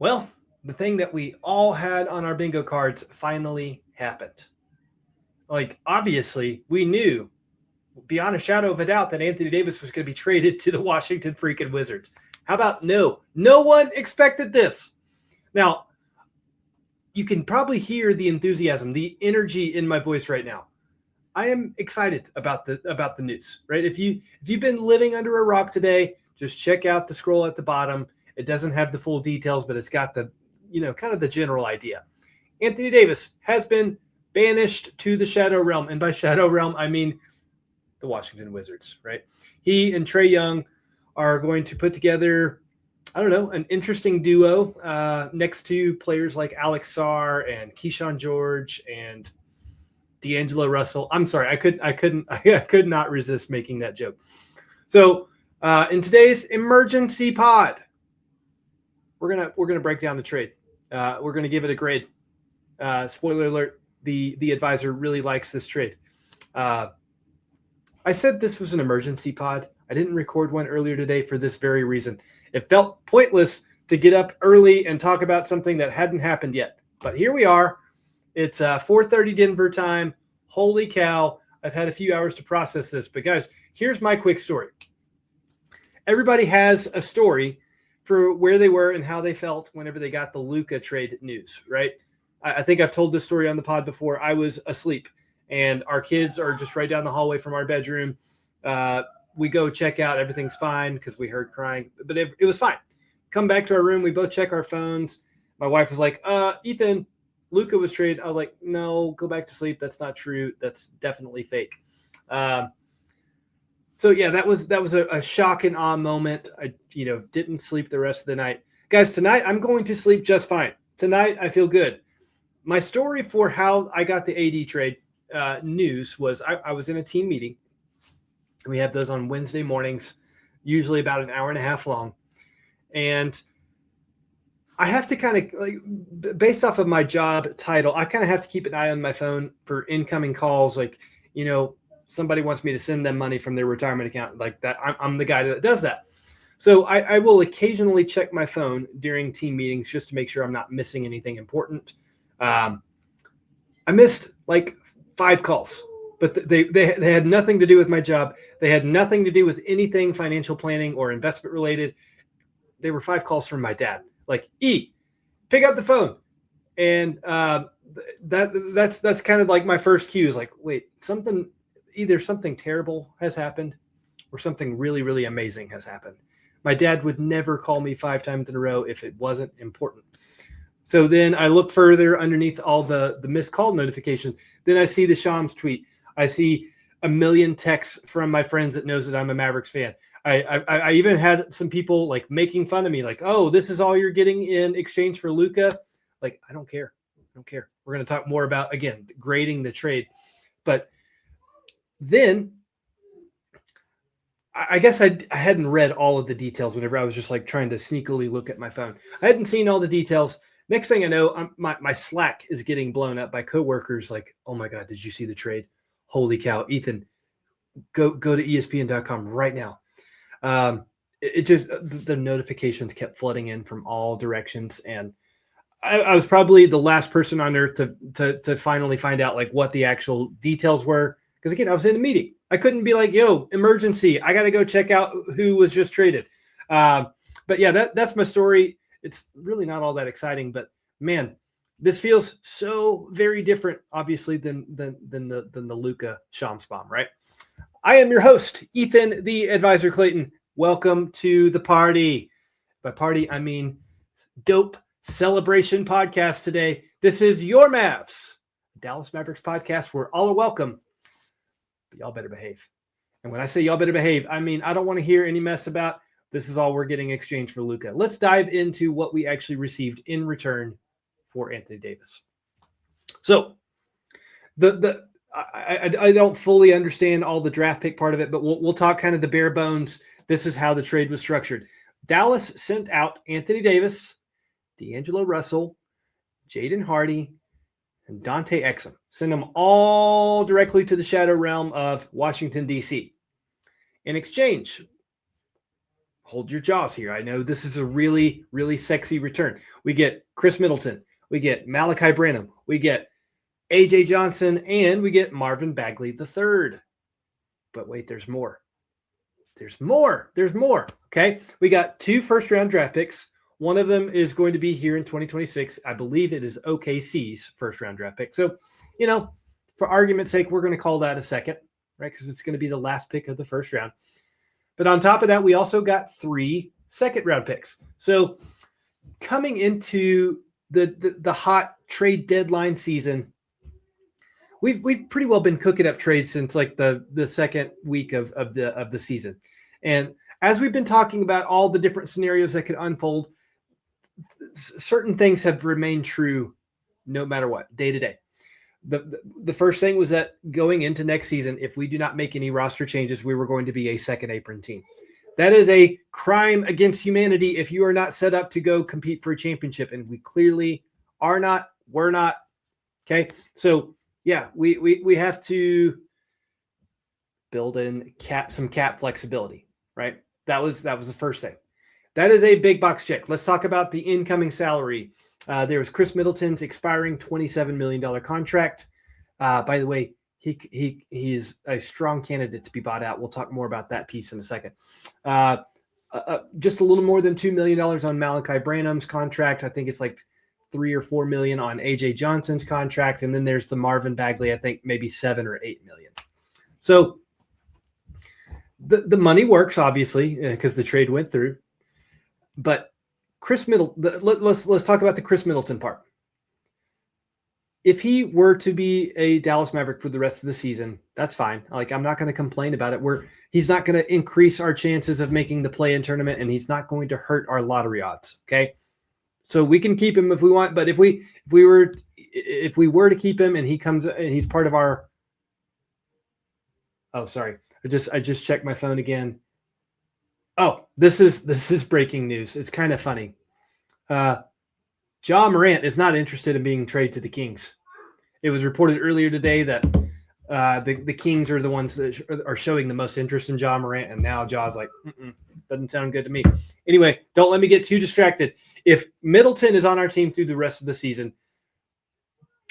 Well, the thing that we all had on our bingo cards finally happened. Like, obviously, we knew beyond a shadow of a doubt that Anthony Davis was going to be traded to the Washington freaking Wizards. How about no? No one expected this. Now, you can probably hear the enthusiasm, the energy in my voice right now. I am excited about the news, right? If you've been living under a rock today, just check out the scroll at the bottom. It doesn't have the full details, but it's got the, kind of the general idea. Anthony Davis has been banished to the Shadow Realm, and by Shadow Realm, I mean the Washington Wizards, right? He and Trae Young are going to put together, I don't know, an interesting duo next to players like Alex Sarr and Keyshawn George and D'Angelo Russell. I'm sorry, I could not resist making that joke. So in today's emergency pod, we're gonna break down the trade. We're gonna give it a grade. Spoiler alert: the advisor really likes this trade. I said this was an emergency pod. I didn't record one earlier today for this very reason. It felt pointless to get up early and talk about something that hadn't happened yet. But here we are. It's 4:30 Denver time. Holy cow. I've had a few hours to process this. But guys, here's my quick story. Everybody has a story for where they were and how they felt whenever they got the Luka trade news, right? I think I've told this story on the pod before. I was asleep, and our kids are just right down the hallway from our bedroom. We go check out. Everything's fine because we heard crying, but it was fine. Come back to our room. We both check our phones. My wife was like, Ethan, Luka was traded. I was like, no, go back to sleep. That's not true. That's definitely fake. So yeah, that was a shock and awe moment. I didn't sleep the rest of the night. Guys, tonight I'm going to sleep just fine. Tonight I feel good. My story for how I got the AD trade news was I was in a team meeting. We have those on Wednesday mornings, usually about an hour and a half long. And I have to kind of, based off of my job title, I kind of have to keep an eye on my phone for incoming calls. Like, somebody wants me to send them money from their retirement account like that. I'm the guy that does that. So I will occasionally check my phone during team meetings just to make sure I'm not missing anything important. I missed like 5 calls, but they had nothing to do with my job. They had nothing to do with anything financial planning or investment related. They were 5 calls from my dad. Like, pick up the phone. And that's kind of like my first cue is like, wait, either something terrible has happened or something really, really amazing has happened. My dad would never call me 5 times in a row if it wasn't important. So then I look further underneath all the missed call notifications. Then I see the Shams tweet. I see a million texts from my friends that knows that I'm a Mavericks fan. I even had some people like making fun of me, like, oh, this is all you're getting in exchange for Luka. Like, I don't care. We're going to talk more about, again, grading the trade. But then I guess I hadn't read all of the details whenever I was just like trying to sneakily look at my phone. I hadn't seen all the details. Next thing I know, my Slack is getting blown up by coworkers like, oh my God, did you see the trade? Holy cow, Ethan, go to ESPN.com right now. It just, the notifications kept flooding in from all directions. And I was probably the last person on earth to finally find out like what the actual details were. Because again, I was in a meeting. I couldn't be like, yo, emergency. I got to go check out who was just traded. But yeah, that's my story. It's really not all that exciting, but man, this feels so very different, obviously, than the Luka Shams bomb, right? I am your host, Ethan, the advisor Clayton. Welcome to the party. By party, I mean dope celebration podcast today. This is your Mavs, Dallas Mavericks podcast where all are welcome, but y'all better behave. And when I say y'all better behave, I mean I don't want to hear any mess about this is all we're getting in exchange for Luka. Let's dive into what we actually received in return for Anthony Davis. So I don't fully understand all the draft pick part of it, but we'll talk kind of the bare bones. This is how the trade was structured. Dallas sent out Anthony Davis, D'Angelo Russell, Jaden Hardy, and Dante Exum. Send them all directly to the Shadow Realm of Washington, D.C. In exchange, hold your jaws here. I know this is a really, really sexy return. We get Chris Middleton. We get Malachi Branham. We get A.J. Johnson. And we get Marvin Bagley III. But wait, there's more. There's more. Okay. We got 2 first-round draft picks. One of them is going to be here in 2026. I believe it is OKC's first-round draft pick. So, for argument's sake, we're going to call that a second, right? Because it's going to be the last pick of the first round. But on top of that, we also got 3 second-round picks. So coming into the hot trade deadline season, we've pretty well been cooking up trades since like the second week of the season. And as we've been talking about all the different scenarios that could unfold, certain things have remained true no matter what, day to day. The first thing was that going into next season, if we do not make any roster changes, we were going to be a second apron team. That is a crime against humanity if you are not set up to go compete for a championship. And we clearly are not, we're not. Okay. So yeah, we have to build in some cap flexibility, right? That was the first thing. That is a big box check. Let's talk about the incoming salary. There was Chris Middleton's expiring $27 million contract. By the way, he is a strong candidate to be bought out. We'll talk more about that piece in a second. Just a little more than $2 million on Malachi Branham's contract. I think it's like $3 or $4 million on AJ Johnson's contract. And then there's the Marvin Bagley, I think maybe $7 or $8 million. So the money works, obviously, because the trade went through. But Chris Middleton, let's talk about the Chris Middleton part. If he were to be a Dallas Maverick for the rest of the season, that's fine. Like, I'm not going to complain about it. He's not going to increase our chances of making the play-in tournament, and he's not going to hurt our lottery odds. Okay, so we can keep him if we want, but if we were to keep him and he comes and he's part of our. Oh, sorry, I just checked my phone again. Oh, this is breaking news. It's kind of funny. Ja Morant is not interested in being traded to the Kings. It was reported earlier today that the Kings are the ones that are showing the most interest in Ja Morant, and now Ja's like, doesn't sound good to me. Anyway, don't let me get too distracted. If Middleton is on our team through the rest of the season,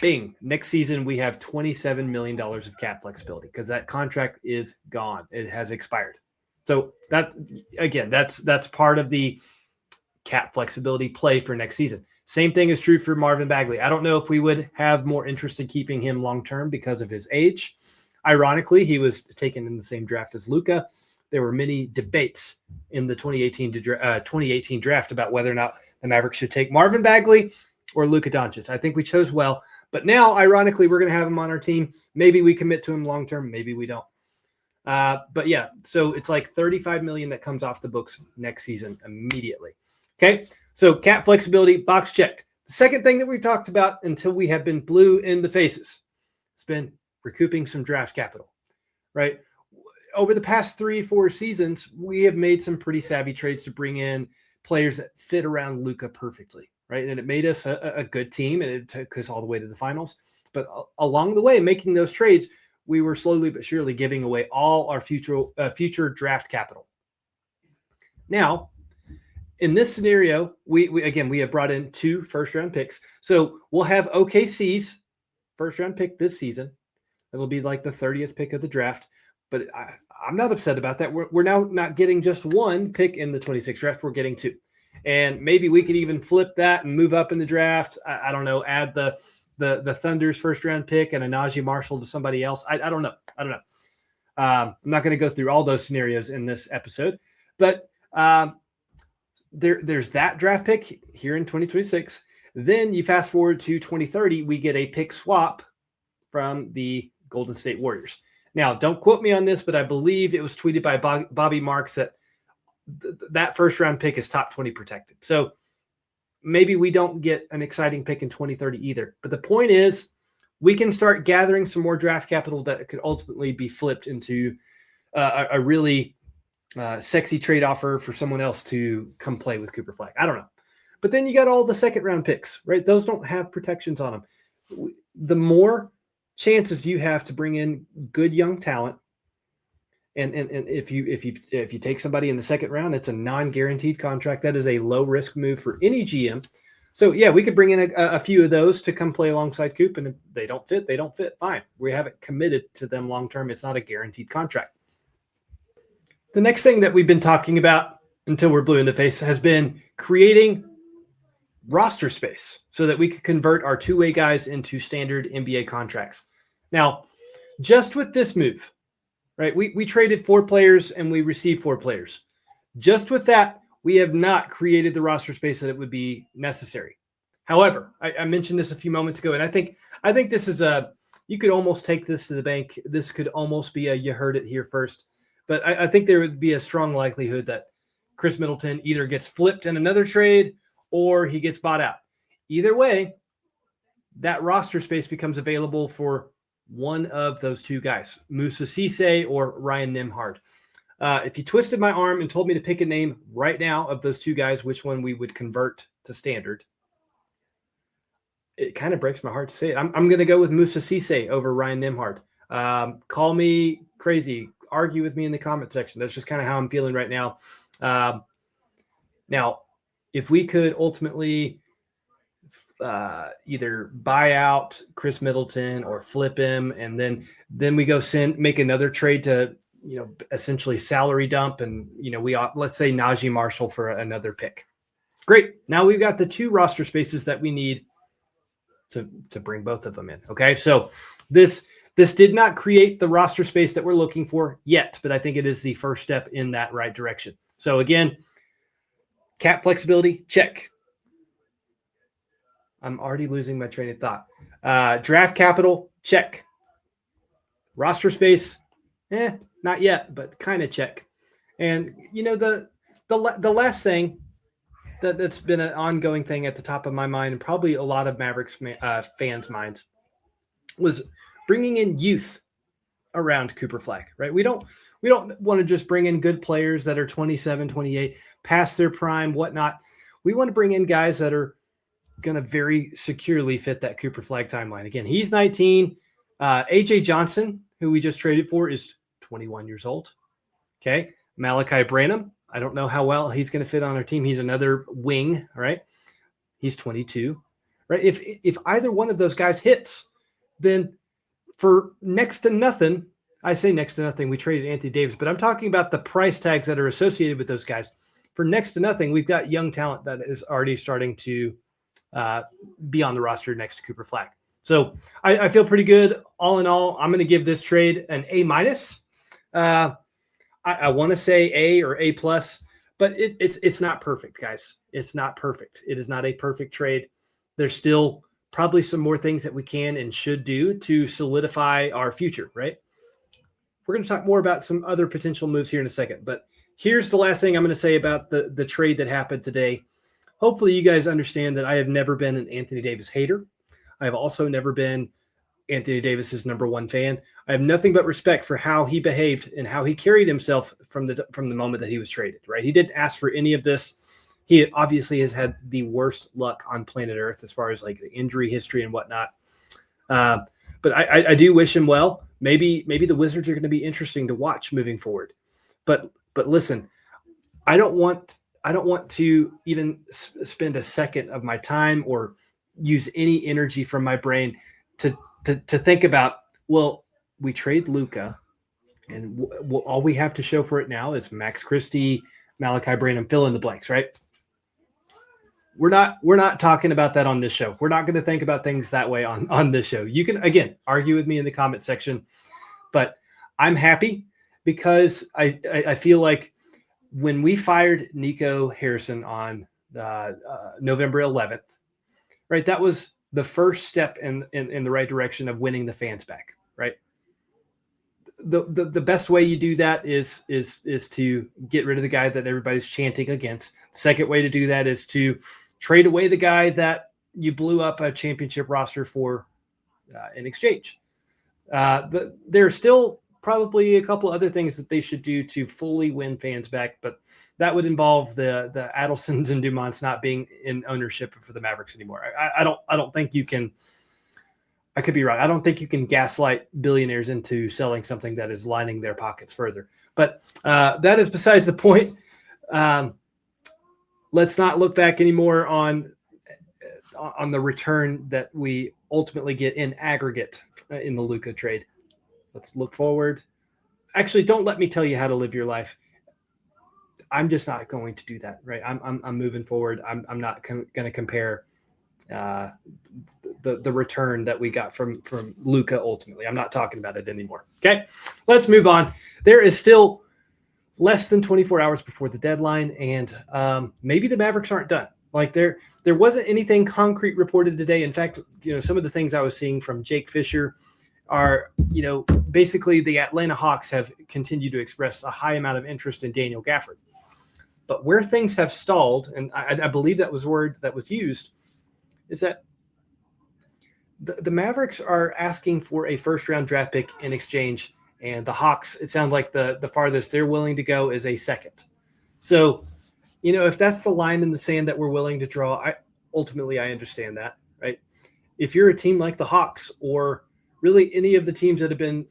bing, next season we have $27 million of cap flexibility because that contract is gone. It has expired. So that's part of the cap flexibility play for next season. Same thing is true for Marvin Bagley. I don't know if we would have more interest in keeping him long-term because of his age. Ironically, he was taken in the same draft as Luka. There were many debates in the 2018 draft about whether or not the Mavericks should take Marvin Bagley or Luka Doncic. I think we chose well. But now, ironically, we're going to have him on our team. Maybe we commit to him long-term. Maybe we don't. But yeah, so it's like $35 million that comes off the books next season immediately. Okay, so cap flexibility, box checked. The second thing that we talked about until we have been blue in the faces, it's been recouping some draft capital, right? Over the past 3-4 seasons, we have made some pretty savvy trades to bring in players that fit around Luka perfectly, right? And it made us a good team, and it took us all the way to the finals. But along the way, making those trades, we were slowly but surely giving away all our future draft capital. Now, in this scenario, we have brought in 2 first-round picks. So we'll have OKC's first-round pick this season. It'll be like the 30th pick of the draft. But I'm not upset about that. We're now not getting just 1 pick in the 26th draft. We're getting 2. And maybe we could even flip that and move up in the draft. I don't know, add the Thunder's first-round pick and a Najee Marshall to somebody else. I don't know. I'm not going to go through all those scenarios in this episode. But there's that draft pick here in 2026. Then you fast forward to 2030, we get a pick swap from the Golden State Warriors. Now, don't quote me on this, but I believe it was tweeted by Bobby Marks that that first round pick is top 20 protected. So maybe we don't get an exciting pick in 2030 either. But the point is, we can start gathering some more draft capital that could ultimately be flipped into a really sexy trade offer for someone else to come play with Cooper Flagg. I don't know. But then you got all the second round picks, right? Those don't have protections on them. The more chances you have to bring in good young talent And if you take somebody in the second round, it's a non-guaranteed contract. That is a low risk move for any GM. So yeah, we could bring in a few of those to come play alongside Coop, and if they don't fit, they don't fit. Fine. We haven't committed to them long term. It's not a guaranteed contract. The next thing that we've been talking about until we're blue in the face has been creating roster space so that we could convert our two-way guys into standard NBA contracts. Now, just with this move, right? We traded 4 players and we received 4 players. Just with that, we have not created the roster space that it would be necessary. However, I mentioned this a few moments ago, and I think this is you could almost take this to the bank. This could almost be you heard it here first. But I think there would be a strong likelihood that Chris Middleton either gets flipped in another trade or he gets bought out. Either way, that roster space becomes available for one of those 2 guys, Moussa Cisse or Ryan Nembhard. If you twisted my arm and told me to pick a name right now of those 2 guys, which one we would convert to standard, it kind of breaks my heart to say it. I'm going to go with Moussa Cisse over Ryan Nembhard. Call me crazy. Argue with me in the comment section. That's just kind of how I'm feeling right now. Now, if we could ultimately either buy out Chris Middleton or flip him, and then we go make another trade to essentially salary dump, and let's say Najee Marshall for another pick. Great. Now we've got the 2 roster spaces that we need to bring both of them in. Okay, so this did not create the roster space that we're looking for yet, but I think it is the first step in that right direction. So again, cap flexibility, check. I'm already losing my train of thought. Draft capital, check. Roster space, not yet, but kind of check. And the last thing that's been an ongoing thing at the top of my mind, and probably a lot of Mavericks fans' minds, was bringing in youth around Cooper Flagg, right? We don't want to just bring in good players that are 27, 28, past their prime, whatnot. We want to bring in guys that are going to very securely fit that Cooper Flagg timeline. Again, he's 19. AJ Johnson, who we just traded for, is 21 years old. Okay. Malachi Branham, I don't know how well he's going to fit on our team. He's another wing, right? He's 22, right? If either one of those guys hits, then for next to nothing, I say next to nothing, we traded Anthony Davis, but I'm talking about the price tags that are associated with those guys. For next to nothing, we've got young talent that is already starting to be on the roster next to Cooper Flagg. So I feel pretty good. All in all, I'm going to give this trade an A-. I want to say A or A+, but it's not perfect, guys. It's not perfect. It is not a perfect trade. There's still probably some more things that we can and should do to solidify our future, right? We're going to talk more about some other potential moves here in a second, but here's the last thing I'm going to say about the trade that happened today. Hopefully you guys understand that I have never been an Anthony Davis hater. I have also never been Anthony Davis's number 1 fan. I have nothing but respect for how he behaved and how he carried himself from the moment that he was traded, right? He didn't ask for any of this. He obviously has had the worst luck on planet Earth as far as like the injury history and whatnot. But I do wish him well. Maybe the Wizards are going to be interesting to watch moving forward. But listen, I don't want to even spend a second of my time or use any energy from my brain to think about, well, we trade Luka, and all we have to show for it now is Max Christie, Malachi Branham, fill in the blanks, right? We're not talking about that on this show. We're not going to think about things that way on this show. You can, again, argue with me in the comment section, but I'm happy because I feel like when we fired Nico Harrison on November 11th, right, that was the first step in the right direction of winning the fans back, right? The best way you do that is to get rid of the guy that everybody's chanting against. The second way to do that is to trade away the guy that you blew up a championship roster for in exchange. But there are still probably a couple other things that they should do to fully win fans back, but that would involve the Adelsons and Dumonts not being in ownership for the Mavericks anymore. I don't think you can. I could be wrong. I don't think you can gaslight billionaires into selling something that is lining their pockets further. But that is besides the point. Let's not look back anymore on the return that we ultimately get in aggregate in the Luka trade. Let's look forward. Actually, don't let me tell you how to live your life. I'm just not going to do that, right? I'm moving forward. I'm not going to compare the return that we got from Luka ultimately. I'm not talking about it anymore. Okay, let's move on. There is still less than 24 hours before the deadline, and maybe the Mavericks aren't done. Like there wasn't anything concrete reported today. In fact, some of the things I was seeing from Jake Fisher are, basically the Atlanta Hawks have continued to express a high amount of interest in Daniel Gafford. But where things have stalled, and I believe that was the word that was used, is that the Mavericks are asking for a first-round draft pick in exchange, and the Hawks, it sounds like the farthest they're willing to go is a second. So, if that's the line in the sand that we're willing to draw, I understand that, right? If you're a team like the Hawks or really any of the teams that have been,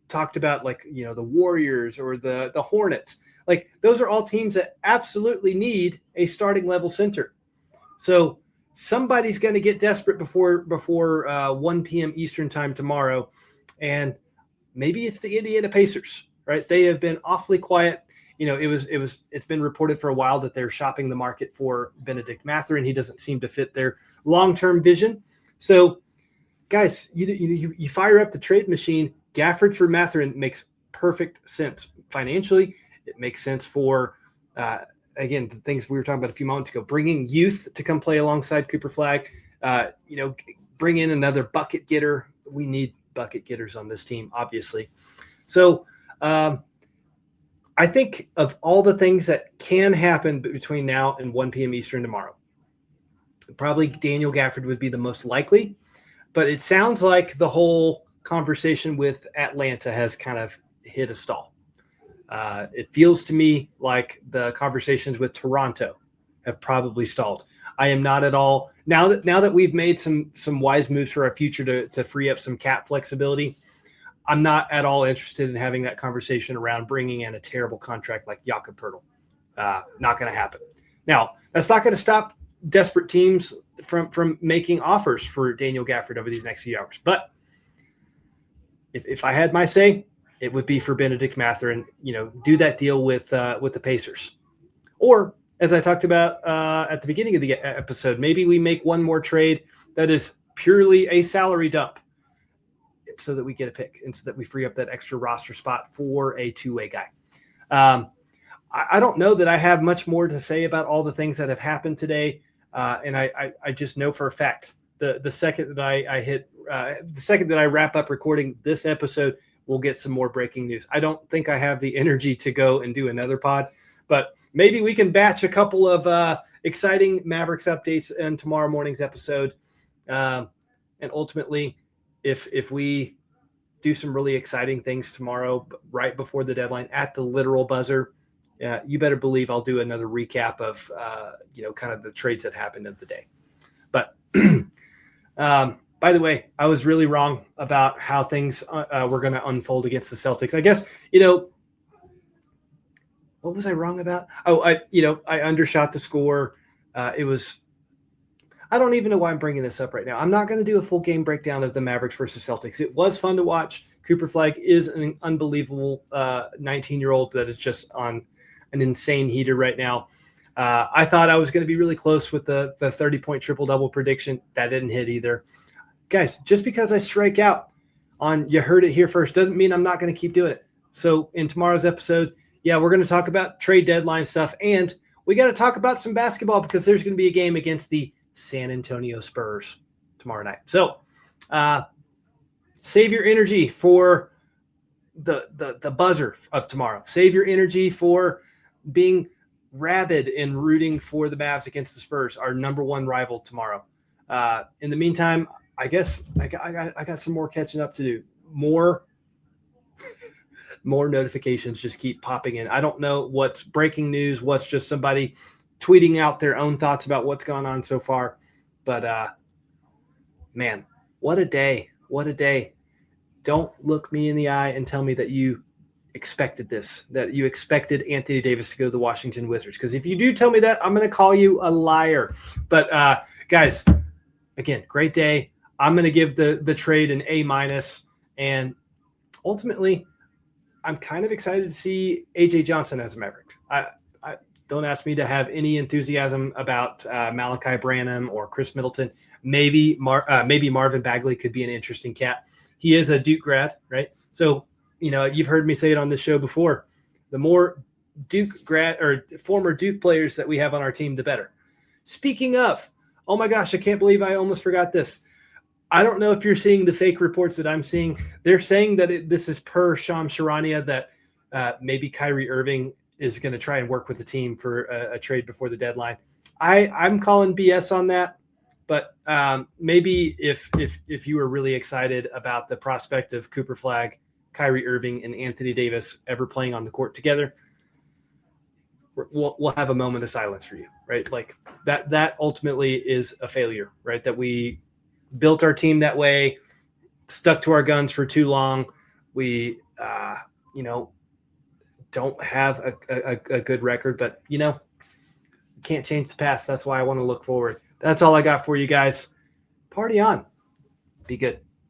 talked about, like, the Warriors or the Hornets, like those are all teams that absolutely need a starting level center. So somebody's going to get desperate before 1 p.m. Eastern time tomorrow. And maybe it's the Indiana Pacers, right? They have been awfully quiet. It's been reported for a while that they're shopping the market for Benedict Mathurin. He doesn't seem to fit their long-term vision. So guys, you fire up the trade machine. Gafford for Mathurin makes perfect sense financially. It makes sense for, again, the things we were talking about a few moments ago, bringing youth to come play alongside Cooper Flagg, bring in another bucket getter. We need bucket getters on this team, obviously. So I think of all the things that can happen between now and 1 p.m. Eastern tomorrow, probably Daniel Gafford would be the most likely. But it sounds like the whole conversation with Atlanta has kind of hit a stall. It feels to me like the conversations with Toronto have probably stalled. I am not at all now that we've made some wise moves for our future to free up some cap flexibility. I'm not at all interested in having that conversation around bringing in a terrible contract like Jakob Poeltl. Not going to happen. Now, that's not going to stop desperate teams from making offers for Daniel Gafford over these next few hours. But if I had my say, it would be for Benedict Mathurin, do that deal with the Pacers. Or, as I talked about at the beginning of the episode, maybe we make one more trade that is purely a salary dump so that we get a pick and so that we free up that extra roster spot for a two-way guy. I don't know that I have much more to say about all the things that have happened today. And I just know for a fact the second that I wrap up recording this episode, we'll get some more breaking news. I don't think I have the energy to go and do another pod, but maybe we can batch a couple of exciting Mavericks updates in tomorrow morning's episode. And ultimately, if we do some really exciting things tomorrow, right before the deadline at the literal buzzer, you better believe I'll do another recap of, kind of the trades that happened of the day. But by the way, I was really wrong about how things were going to unfold against the Celtics. I guess, what was I wrong about? Oh, I undershot the score. I don't even know why I'm bringing this up right now. I'm not going to do a full game breakdown of the Mavericks versus Celtics. It was fun to watch. Cooper Flagg is an unbelievable 19-year-old that is just on an insane heater right now. I thought I was going to be really close with the 30-point triple-double prediction. That didn't hit either. Guys, just because I strike out on you heard it here first doesn't mean I'm not going to keep doing it. So in tomorrow's episode, we're going to talk about trade deadline stuff, and we got to talk about some basketball because there's going to be a game against the San Antonio Spurs tomorrow night. So save your energy for the buzzer of tomorrow. Save your energy for being rabid and rooting for the Mavs against the Spurs, our number one rival tomorrow. In the meantime, I guess I got some more catching up to do. More notifications just keep popping in. I don't know what's breaking news, what's just somebody tweeting out their own thoughts about what's gone on so far. But, man, what a day. what a day. Don't look me in the eye and tell me that you expected this, that you expected Anthony Davis to go to the Washington Wizards. Because if you do tell me that, I'm going to call you a liar. But guys, again, great day. I'm going to give the trade an A-. And ultimately, I'm kind of excited to see A.J. Johnson as a Maverick. I don't ask me to have any enthusiasm about Malachi Branham or Chris Middleton. Maybe Marvin Bagley could be an interesting cat. He is a Duke grad, right? So, you've heard me say it on this show before. The more Duke grad or former Duke players that we have on our team, the better. Speaking of, oh my gosh, I can't believe I almost forgot this. I don't know if you're seeing the fake reports that I'm seeing. They're saying that this is per Shams Charania, that maybe Kyrie Irving is going to try and work with the team for a trade before the deadline. I'm calling BS on that. But maybe if you were really excited about the prospect of Cooper Flagg, Kyrie Irving, and Anthony Davis ever playing on the court together, we'll have a moment of silence for you, right? Like that ultimately is a failure, right? That we built our team that way, stuck to our guns for too long. We, don't have a good record, but can't change the past. That's why I want to look forward. That's all I got for you guys. Party on. Be good.